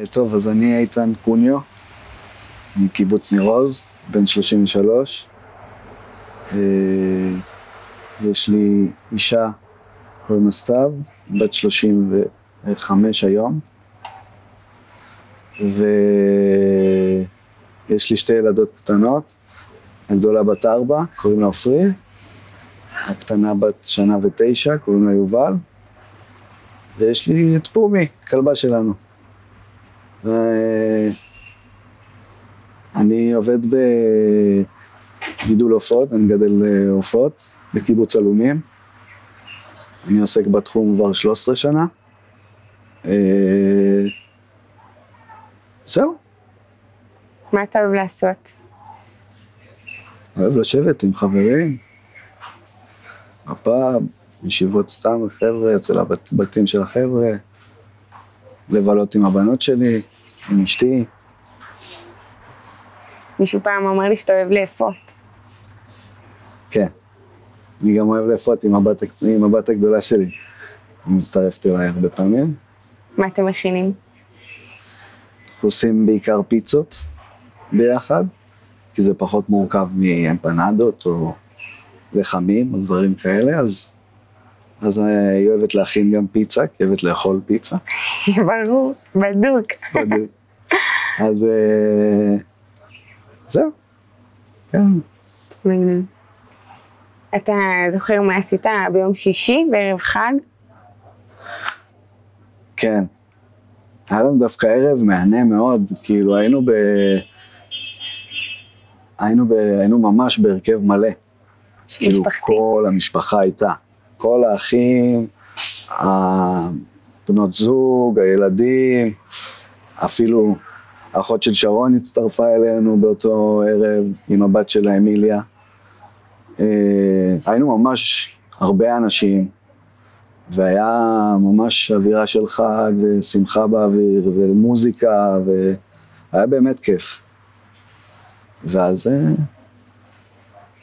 טוב, אז אני איתן קוניו, מקיבוץ ניר עוז, בן 33. יש לי אישה, קוראים לה סתיו, בת 35 היום. ויש לי שתי ילדות קטנות, הגדולה בת 4, קוראים לה עופרי, הקטנה בת 1.9 שנה, קוראים לה יובל. ויש לי את פומי, כלבה שלנו. אני עובד בגידול עופות, אני מגדל עופות בקיבוץ עלומים. אני עוסק בתחום כבר 13 שנה. זהו. מה אתה אוהב לעשות? אוהב לשבת עם חברים, בפאב, ישיבות סתם חבר'ה, אצל הבתים של החבר'ה, לבלות עם הבנות שלי, עם אשתי. מישהו פעם אמר לי שאתה אוהב לאפות. כן, אני גם אוהב לאפות עם הבת הגדולה שלי. היא מצטרפת אליי הרבה פעמים. מה אתם מכינים? אנחנו עושים בעיקר פיצות ביחד, כי זה פחות מורכב מאמפנדות או לחמים או דברים כאלה, אז היא אוהבת להכין גם פיצה, כי היא אוהבת לאכול פיצה. ברור, בדוק. אז זהו. כן. מגניב. אתה זוכר מה עשית ביום שישי בערב חג? כן. היה לנו דווקא ערב מהנה מאוד, כאילו היינו ממש בהרכב מלא. כאילו כל המשפחה הייתה, כל האחים, הבנות זוג, הילדים, אפילו האחות של שרון הצטרפה אלינו באותו ערב עם הבת שלה אמיליה. היינו ממש הרבה אנשים, והיה ממש אווירה של חג ושמחה באוויר ומוזיקה, והיה באמת כיף. ואז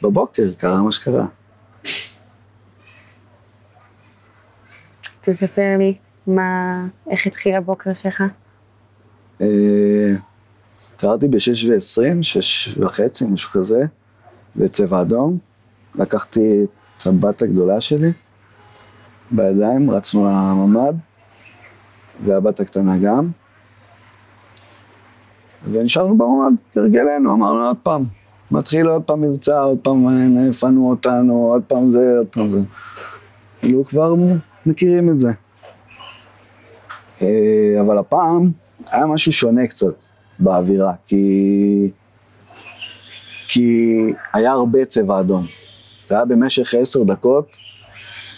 בבוקר קרה מה שקרה. תספר לי איך התחיל הבוקר שלך? התעוררתי ב-6:20, 6:30, משהו כזה, בצבע אדום. לקחתי את הבת הגדולה שלי בידיים, רצנו לממ"ד, והבת הקטנה גם. ונשארנו בממ"ד, כרגלנו, אמרנו עוד פעם. מתחיל עוד פעם מבצע, עוד פעם נפנו אותנו, עוד פעם זה, עוד פעם זה. כאילו כבר מכירים את זה. אבל הפעם היה משהו שונה קצת באווירה, כי היה הרבה צבע אדום. זה היה במשך 10 דקות,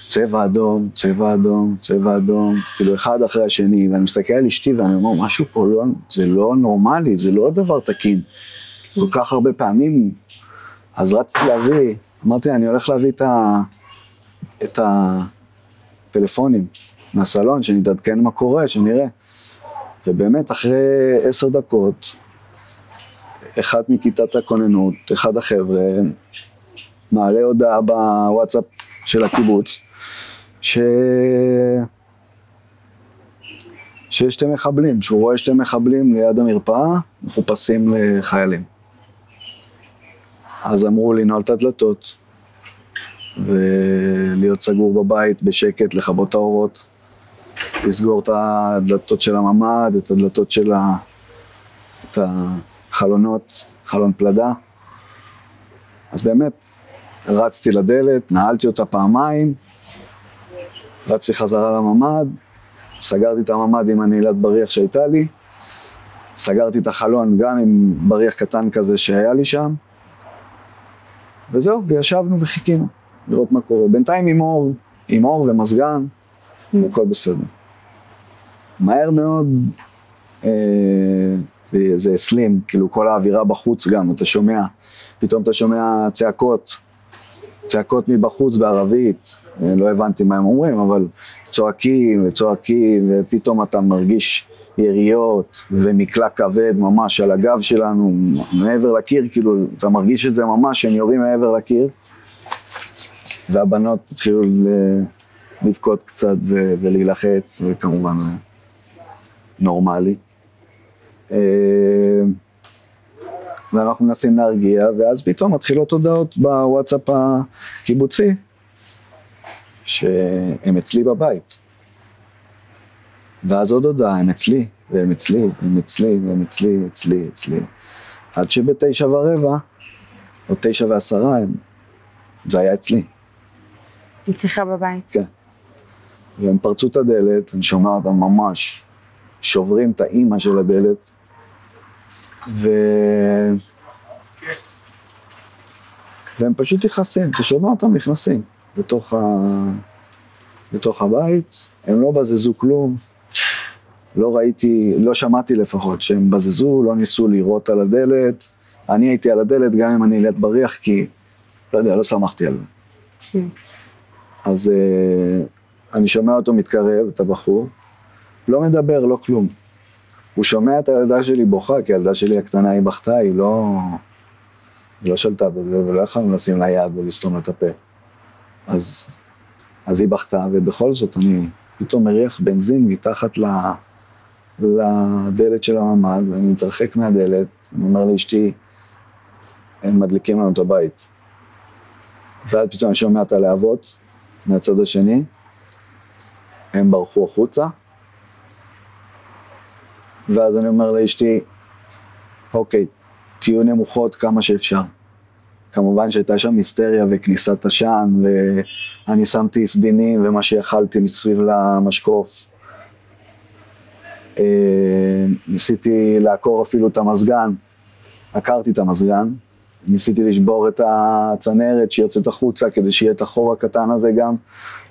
צבע אדום, צבע אדום, צבע אדום, כאילו אחד אחרי השני, ואני מסתכל על אשתי ואני אומר, משהו פה זה לא נורמלי, זה לא דבר תקין. כל כך הרבה פעמים, אז רציתי להביא, אמרתי, אני הולך להביא את הפלאפונים מהסלון, שנתעדכן מה קורה, שנראה. ובאמת אחרי 10 דקות, אחד מכיתת הכוננות, אחד החבר'ה, מעלה הודעה בוואטסאפ של הקיבוץ, שיש 2 מחבלים, שהוא רואה 2 מחבלים ליד המרפאה, מחופשים לחיילים. אז אמרו לי, נעול את הדלתות, ולהיות סגור בבית בשקט, לכבות את האורות, לסגור את הדלתות של הממ"ד, את הדלתות של את החלונות, חלון פלדה. אז באמת, רצתי לדלת, נעלתי אותה פעמיים, רצתי חזרה לממ"ד, סגרתי את הממ"ד עם הנעילת בריח שהייתה לי, סגרתי את החלון גם עם בריח קטן כזה שהיה לי שם, וזהו, וישבנו וחיכינו לראות מה קורה. בינתיים עם אור ומזגן, הכל בסדר. מהר מאוד זה הסלים, כאילו כל האווירה בחוץ גם, פתאום אתה שומע צעקות מבחוץ בערבית, לא הבנתי מה הם אומרים, אבל צועקים וצועקים, ופתאום אתה מרגיש יריות ומקלע כבד ממש על הגב שלנו, מעבר לקיר, כאילו אתה מרגיש את זה ממש, הם יורים מעבר לקיר, והבנות התחילו לבכות קצת ולהילחץ, וכמובן נורמלי. ואנחנו מנסים להרגיע, ואז פתאום מתחילות הודעות בוואטסאפ הקיבוצי, שהם אצלי בבית. ואז עוד הודעה, הם אצלי, והם אצלי, הם אצלי, והם אצלי, אצלי. עד שב9:15, או 9:10, זה היה אצלי. אצלך בבית. כן. והם פרצו את הדלת, אני שומע אותם ממש, שוברים את האימא של הדלת, והם פשוט נכנסים, אתה שומע אותם נכנסים בתוך הבית, הם לא בזזו כלום, לא שמעתי לפחות שהם בזזו, לא ניסו לירות על הדלת, אני הייתי על הדלת גם אם אני ליד בריח, כי לא יודע, לא שמחתי על זה. אז אני שומע אותו מתקרב, את הבחור, לא מדבר, לא כלום. הוא שומע את הילדה שלי בוכה, כי הילדה שלי הקטנה היא בכתה, היא לא שלטה בזה, ולא יכולנו לשים לה יד ולסתום את הפה. אז היא בכתה, ובכל זאת אני פתאום מריח בנזין מתחת לדלת של הממ"ד, ואני מתרחק מהדלת, אני אומר לאשתי, הם מדליקים לנו את הבית. ואז פתאום אני שומע את הלהבות מהצד השני, הם ברחו החוצה, ואז אני אומר לאשתי, אוקיי, תהיו נמוכות כמה שאפשר. כמובן שהייתה שם היסטריה וכניסת עשן, ואני שמתי סדינים ומה שיכלתי מסביב למשקוף. ניסיתי לעקור אפילו את המזגן, עקרתי את המזגן, ניסיתי לשבור את הצנרת שיוצאת החוצה כדי שיהיה את החור הקטן הזה גם,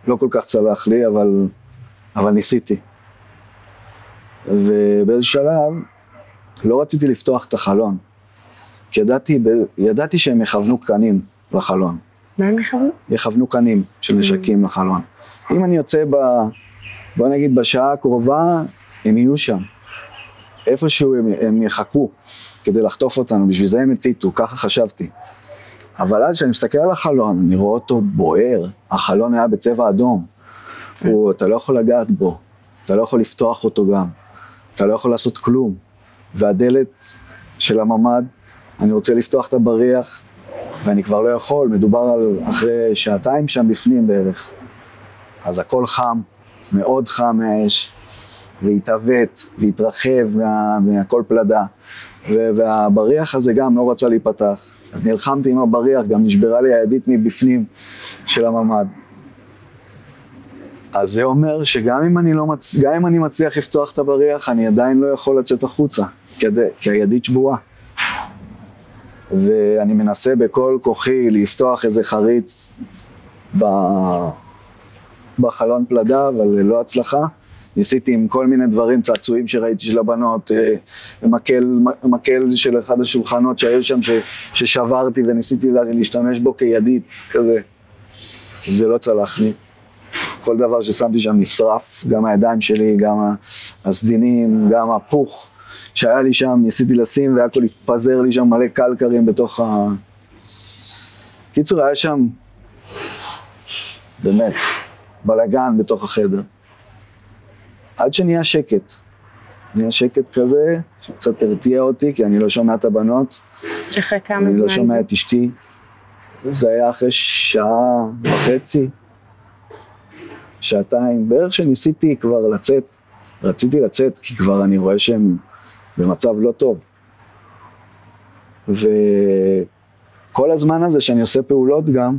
לא כל כך צלח לי, אבל ניסיתי. ובאיזה שלב לא רציתי לפתוח את החלון, כי ידעתי שהם יכוונו קנים לחלון. מה הם יכוונו? יכוונו קנים של נשקים לחלון. אם אני יוצא בוא נגיד בשעה הקרובה, הם יהיו שם. איפשהו הם יחכו כדי לחטוף אותנו, בשביל זה הם הציתו, ככה חשבתי. אבל אז כשאני מסתכל על החלון, אני רואה אותו בוער, החלון היה בצבע אדום, אתה לא יכול לגעת בו, אתה לא יכול לפתוח אותו גם, אתה לא יכול לעשות כלום, והדלת של הממ"ד, אני רוצה לפתוח את הבריח, ואני כבר לא יכול, מדובר על אחרי שעתיים שם בפנים בערך, אז הכל חם, מאוד חם מהאש, והתעוות, והתרחב מהכל פלדה, והבריח הזה גם לא רצה להיפתח, אז נלחמתי עם הבריח, גם נשברה לי הידית מבפנים של הממ"ד. אז זה אומר שגם אם אני מצליח לפתוח את הבריח, אני עדיין לא יכול לצאת החוצה, כי הידית שבורה. ואני מנסה בכל כוחי לפתוח איזה חריץ בחלון פלדה, אבל לא הצלחה. ניסיתי עם כל מיני דברים, צעצועים שראיתי של הבנות, מקל של אחד השולחנות שהיו שם ששברתי וניסיתי להשתמש בו כידית כזה. זה לא צלח לי. כל דבר ששמתי שם נשרף, גם הידיים שלי, גם הסדינים, גם הפוך שהיה לי שם, ניסיתי לשים והכל התפזר לי שם מלא קלקרים בתוך קיצור, היה שם באמת בלגן בתוך החדר. עד שנהיה שקט. נהיה שקט כזה, שקצת הרתיע אותי, כי אני לא שומע את הבנות. אחרי כמה זמן זה? אני לא שומע את אשתי. זה היה אחרי שעה וחצי, שעתיים, בערך שניסיתי כבר לצאת. רציתי לצאת, כי כבר אני רואה שהם במצב לא טוב. וכל הזמן הזה שאני עושה פעולות גם,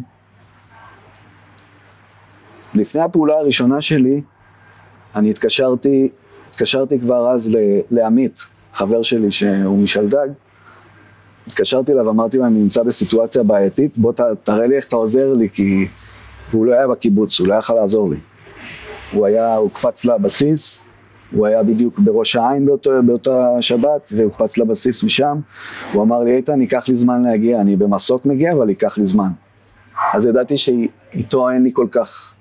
לפני הפעולה הראשונה שלי, אני התקשרתי כבר אז לעמית, חבר שלי שהוא משלדג, התקשרתי אליו, אמרתי לו, אני נמצא בסיטואציה בעייתית, בוא תראה לי איך אתה עוזר לי, כי הוא לא היה בקיבוץ, הוא לא יכל לעזור לי. הוא קפץ לבסיס, הוא היה בדיוק בראש העין באותה שבת, והוא קפץ לבסיס משם, הוא אמר לי, איתן, ייקח לי זמן להגיע, אני במסוק מגיע, אבל ייקח לי זמן. אז ידעתי שאיתו אין לי כל כך,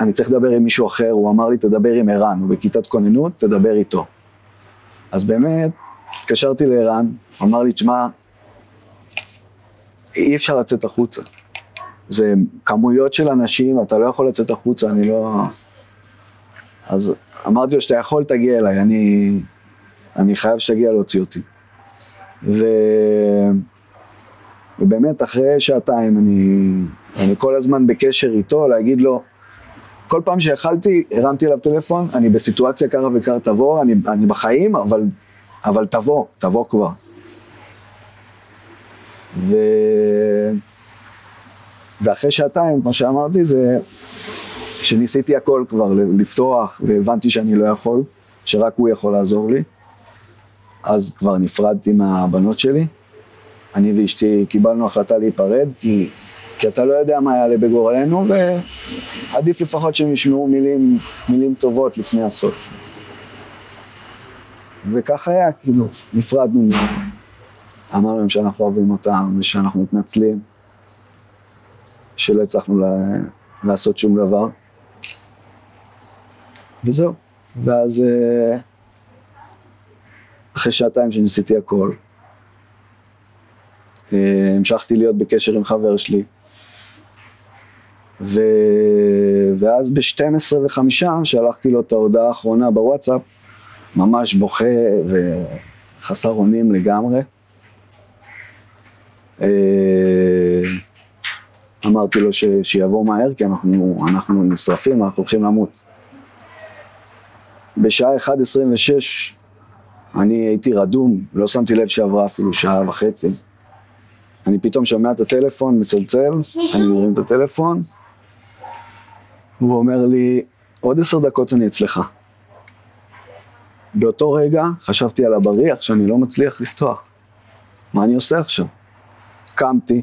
אני צריך לדבר עם מישהו אחר, הוא אמר לי, תדבר עם ערן, הוא בכיתת כוננות, תדבר איתו. אז באמת, התקשרתי לערן, הוא אמר לי, תשמע, אי אפשר לצאת החוצה. זה כמויות של אנשים, אתה לא יכול לצאת החוצה, אני לא... אז אמרתי לו, שאתה יכול, תגיע אליי, אני חייב שתגיע להוציא אותי. ובאמת אחרי שעתיים אני כל הזמן בקשר איתו, להגיד לו, כל פעם שיכלתי, הרמתי אליו טלפון, אני בסיטואציה ככה וככה, תבוא, אני בחיים, אבל תבוא כבר. ואחרי שעתיים, כמו שאמרתי, זה שניסיתי הכל כבר לפתוח, והבנתי שאני לא יכול, שרק הוא יכול לעזור לי. אז כבר נפרדתי מהבנות שלי. אני ואשתי קיבלנו החלטה להיפרד, כי אתה לא יודע מה יעלה בגורלנו, ועדיף לפחות שהם ישמעו מילים טובות לפני הסוף. וכך היה, כאילו, נפרדנו. אמרנו להם שאנחנו אוהבים אותם, ושאנחנו מתנצלים, שלא הצלחנו לעשות שום דבר. וזהו. ואז אחרי שעתיים שניסיתי הכל, המשכתי להיות בקשר עם חבר שלי, ואז ב-12:05 שלחתי לו את ההודעה האחרונה בוואטסאפ, ממש בוכה וחסר אונים לגמרי. אמרתי לו שיבוא מהר, כי אנחנו נשרפים, אנחנו הולכים למות. בשעה 1:26 אני הייתי רדום, לא שמתי לב שעברה אפילו שעה וחצי. אני פתאום שומע את הטלפון, מצלצל, אני מרים את הטלפון, הוא אומר לי, עוד 10 דקות אני אצלך. באותו רגע חשבתי על הבריח שאני לא מצליח לפתוח. מה אני עושה עכשיו? קמתי,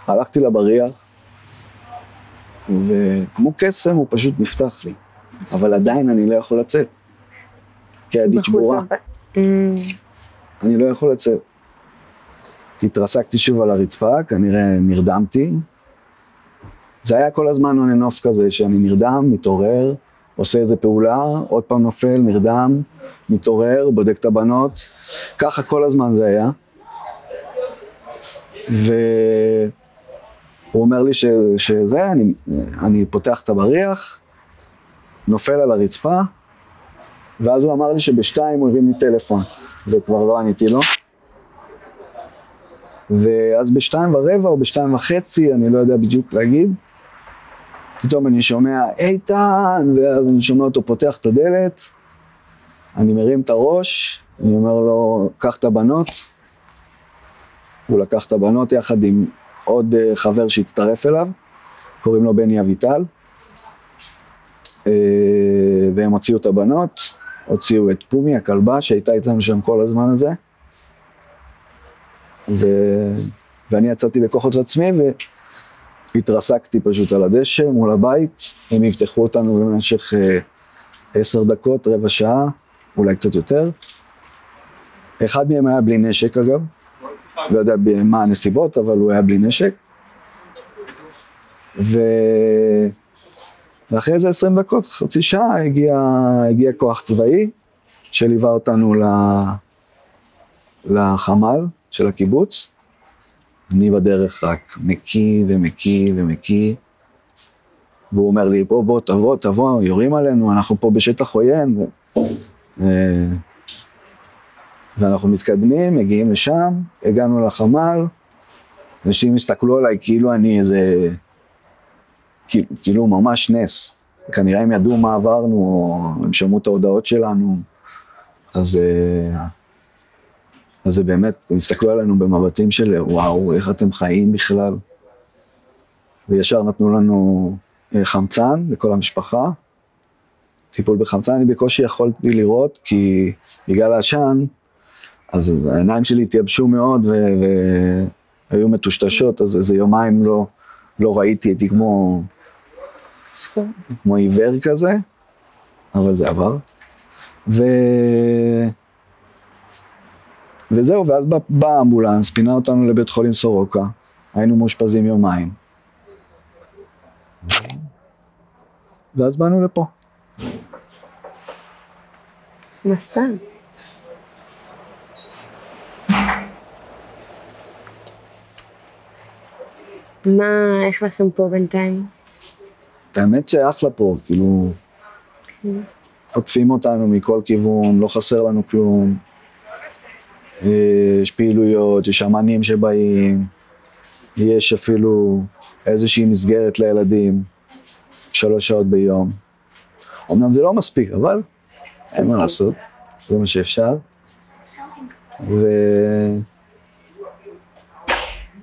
הלכתי לבריח, וכמו קסם הוא פשוט נפתח לי. אבל עדיין אני לא יכול לצאת. כי הידית שבורה. אני לא יכול לצאת. התרסקתי שוב על הרצפה, כנראה נרדמתי. זה היה כל הזמן און-אנ-אוף כזה, שאני נרדם, מתעורר, עושה איזה פעולה, עוד פעם נופל, נרדם, מתעורר, בודק את הבנות. ככה כל הזמן זה היה. והוא אומר לי שזה, אני פותח את הבריח, נופל על הרצפה, ואז הוא אמר לי ב-2 הוא הרים לי טלפון, וכבר לא עניתי לו. ואז ב-2:15 או ב-2:30, אני לא יודע בדיוק להגיד, פתאום אני שומע איתן, ואז אני שומע אותו פותח את הדלת, אני מרים את הראש, אני אומר לו, קח את הבנות. הוא לקח את הבנות יחד עם עוד חבר שהצטרף אליו, קוראים לו בני אביטל, והם הוציאו את הבנות, הוציאו את פומי, הכלבה, שהייתה איתנו שם כל הזמן הזה, ואני יצאתי בכוחות לעצמי, והתרסקתי פשוט על הדשא מול הבית, הם יפתחו אותנו במשך 10 דקות, רבע שעה, אולי קצת יותר. אחד מהם היה בלי נשק אגב, לא יודע מה הנסיבות, אבל הוא היה בלי נשק. ואחרי זה 20 דקות, חצי שעה, הגיע כוח צבאי, שליווה אותנו לחמ"ל של הקיבוץ. אני בדרך רק מקיא ומקיא ומקיא, והוא אומר לי, בוא, תבוא, יורים עלינו, אנחנו פה בשטח עוין, ואנחנו מתקדמים, מגיעים לשם, הגענו לחמ"ל, אנשים הסתכלו עליי כאילו אני איזה, כאילו ממש נס, כנראה הם ידעו מה עברנו, או הם שמעו את ההודעות שלנו, אז זה באמת, הם הסתכלו עלינו במבטים של וואו, איך אתם חיים בכלל, וישר נתנו לנו חמצן לכל המשפחה, טיפול בחמצן, אני בקושי יכולתי לראות, כי בגלל העשן, אז העיניים שלי התייבשו מאוד והיו מטושטשות, אז איזה יומיים לא ראיתי, הייתי כמו עיוור כזה, אבל זה עבר. וזהו, ואז בא האמבולנס, פינה אותנו לבית חולים סורוקה, היינו מאושפזים יומיים. ואז באנו לפה. מסע. איך לכם פה בינתיים? האמת שאחלה פה, כאילו, עוטפים אותנו מכל כיוון, לא חסר לנו כלום. יש פעילויות, יש אמנים שבאים, יש אפילו איזושהי מסגרת לילדים, 3 שעות ביום. אמנם זה לא מספיק, אבל אין מה לעשות, זה מה שאפשר.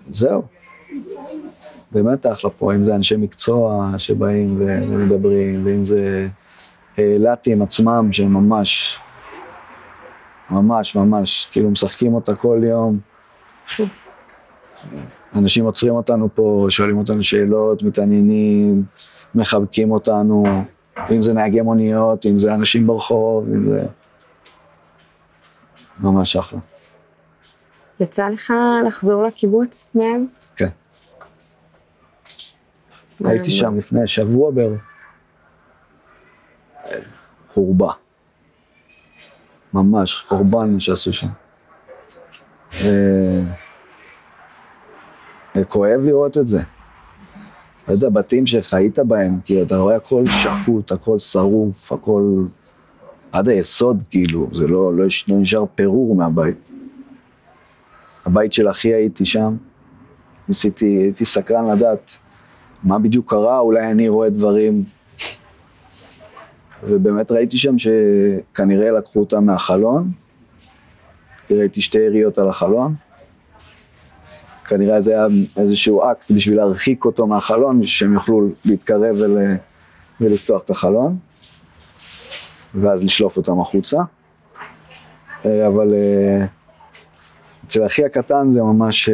וזהו. באמת אחלה פה, אם זה אנשי מקצוע שבאים ומדברים, ואם זה לטים עצמם שהם ממש, כאילו משחקים אותה כל יום. אנשים עוצרים אותנו פה, שואלים אותנו שאלות, מתעניינים, מחבקים אותנו, אם זה נהגי מוניות, אם זה אנשים ברחוב, אם זה... ממש אחלה. יצא לך לחזור לקיבוץ מאז? כן. הייתי שם לפני שבוע בערך. חורבה. ממש, חורבן מה שעשו שם. כואב לראות את זה. אתה יודע, בתים שחיית בהם, כאילו, אתה רואה הכל שחוט, הכל שרוף, הכל עד היסוד, כאילו, זה לא נשאר פירור מהבית. הבית של אחי הייתי שם, הייתי סקרן לדעת מה בדיוק קרה, אולי אני רואה דברים, ובאמת ראיתי שם שכנראה לקחו אותה מהחלון, ראיתי 2 יריות על החלון, כנראה זה היה איזשהו אקט בשביל להרחיק אותו מהחלון, שהם יוכלו להתקרב ולפתוח את החלון, ואז לשלוף אותם החוצה. אבל אצל אחי הקטן זה ממש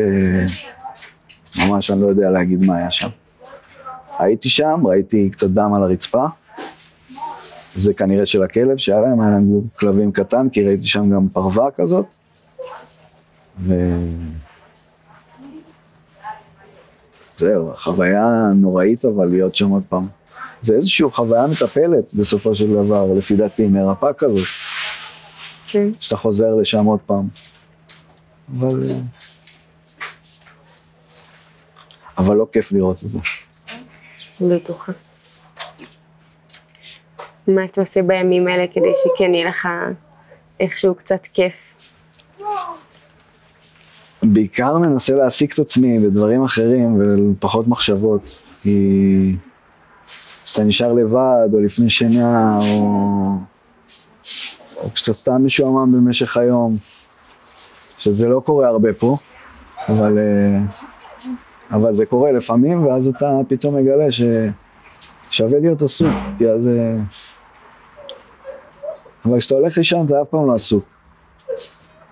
אני לא יודע להגיד מה היה שם. הייתי שם, ראיתי קצת דם על הרצפה, זה כנראה של הכלב שהיה להם כלבים קטן, כי ראיתי שם גם פרווה כזאת. זהו, חוויה נוראית אבל להיות שם עוד פעם. זה איזושהי חוויה מטפלת בסופו של דבר, לפי דעתי, מרפאה כזאת. כן. שאתה חוזר לשם עוד פעם. אבל לא כיף לראות את זה. בטוחה. מה אתה עושה בימים האלה כדי שכן יהיה לך איכשהו קצת כיף? בעיקר מנסה להעסיק את עצמי בדברים אחרים ופחות מחשבות, כי כשאתה נשאר לבד או לפני שינה או כשאתה סתם משועמם במשך היום, שזה לא קורה הרבה פה, אבל זה קורה לפעמים, ואז אתה פתאום מגלה ששווה להיות עסוק, כי אז... אבל כשאתה הולך לישון אתה אף פעם לא עסוק.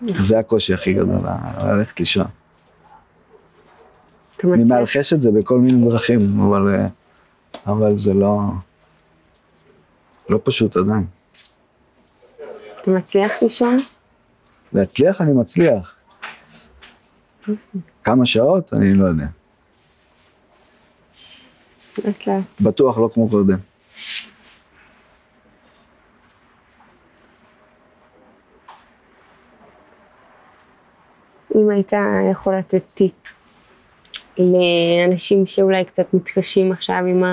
זה הקושי הכי גדול, ללכת לישון. אני מאלחש את זה בכל מיני דרכים, אבל זה לא פשוט עדיין. אתה מצליח לישון? להצליח אני מצליח. כמה שעות? אני לא יודע. לאט. בטוח לא כמו קודם. אם היית יכול לתת טיפ לאנשים שאולי קצת מתקשים עכשיו עם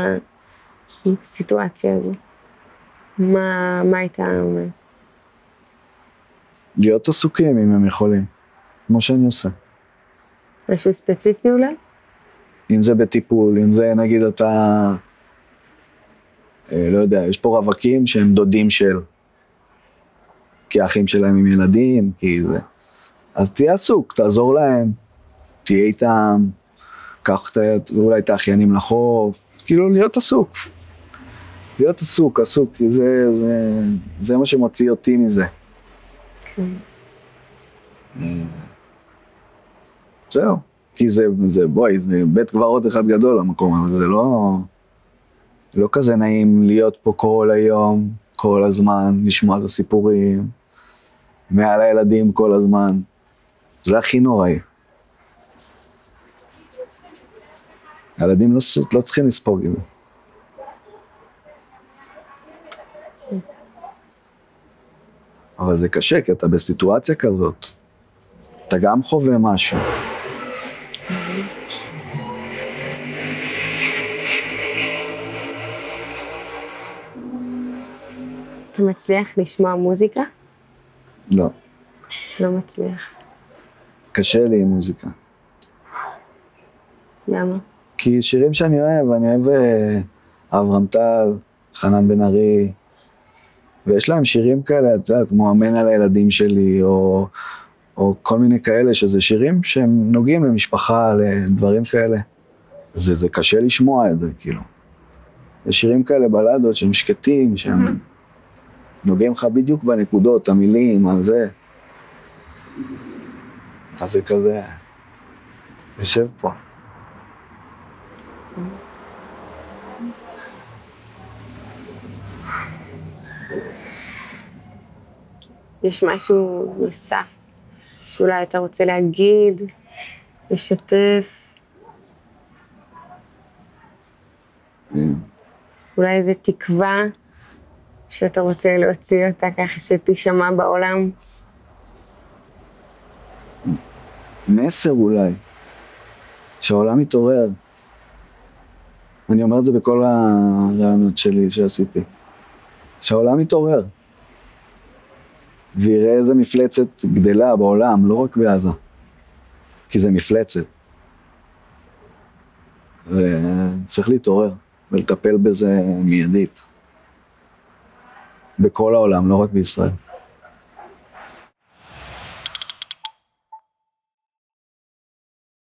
הסיטואציה הזו, מה היית אומר? להיות עסוקים אם הם יכולים, כמו שאני עושה. משהו ספציפי אולי? אם זה בטיפול, אם זה נגיד אתה, לא יודע, יש פה רווקים שהם דודים של, כי האחים שלהם עם ילדים, כי זה. אז תהיה עסוק, תעזור להם, תהיה איתם, קח אולי את האחיינים לחוף, כאילו להיות עסוק. להיות עסוק, כי זה מה שמוציא אותי מזה. זהו, כי זה בית קברות אחד גדול המקום, אבל זה לא כזה נעים להיות פה כל היום, כל הזמן, לשמוע את הסיפורים, מעל הילדים כל הזמן. זה הכי נוראי. הילדים לא צריכים לספוג את זה. אבל זה קשה, כי אתה בסיטואציה כזאת. אתה גם חווה משהו. אתה מצליח לשמוע מוזיקה? לא. לא מצליח. קשה לי עם מוזיקה. למה? כי שירים שאני אוהב, אני אוהב אברהם טל, חנן בן ארי, ויש להם שירים כאלה, את יודעת, כמו אמן על הילדים שלי, או כל מיני כאלה, שזה שירים שהם נוגעים למשפחה, לדברים כאלה. זה קשה לשמוע את זה, כאילו. יש שירים כאלה בלדות שהם שקטים, שהם נוגעים לך בדיוק בנקודות, המילים, על זה. אז זה כזה, יושב פה. יש משהו נוסף שאולי אתה רוצה להגיד, לשתף? אולי איזו תקווה שאתה רוצה להוציא אותה ככה שתשמע בעולם? מסר אולי, שהעולם מתעורר. אני אומר את זה בכל הרעיונות שלי שעשיתי. שהעולם מתעורר. ויראה איזה מפלצת גדלה בעולם, לא רק בעזה. כי זה מפלצת. וצריך להתעורר ולטפל בזה מיידית. בכל העולם, לא רק בישראל.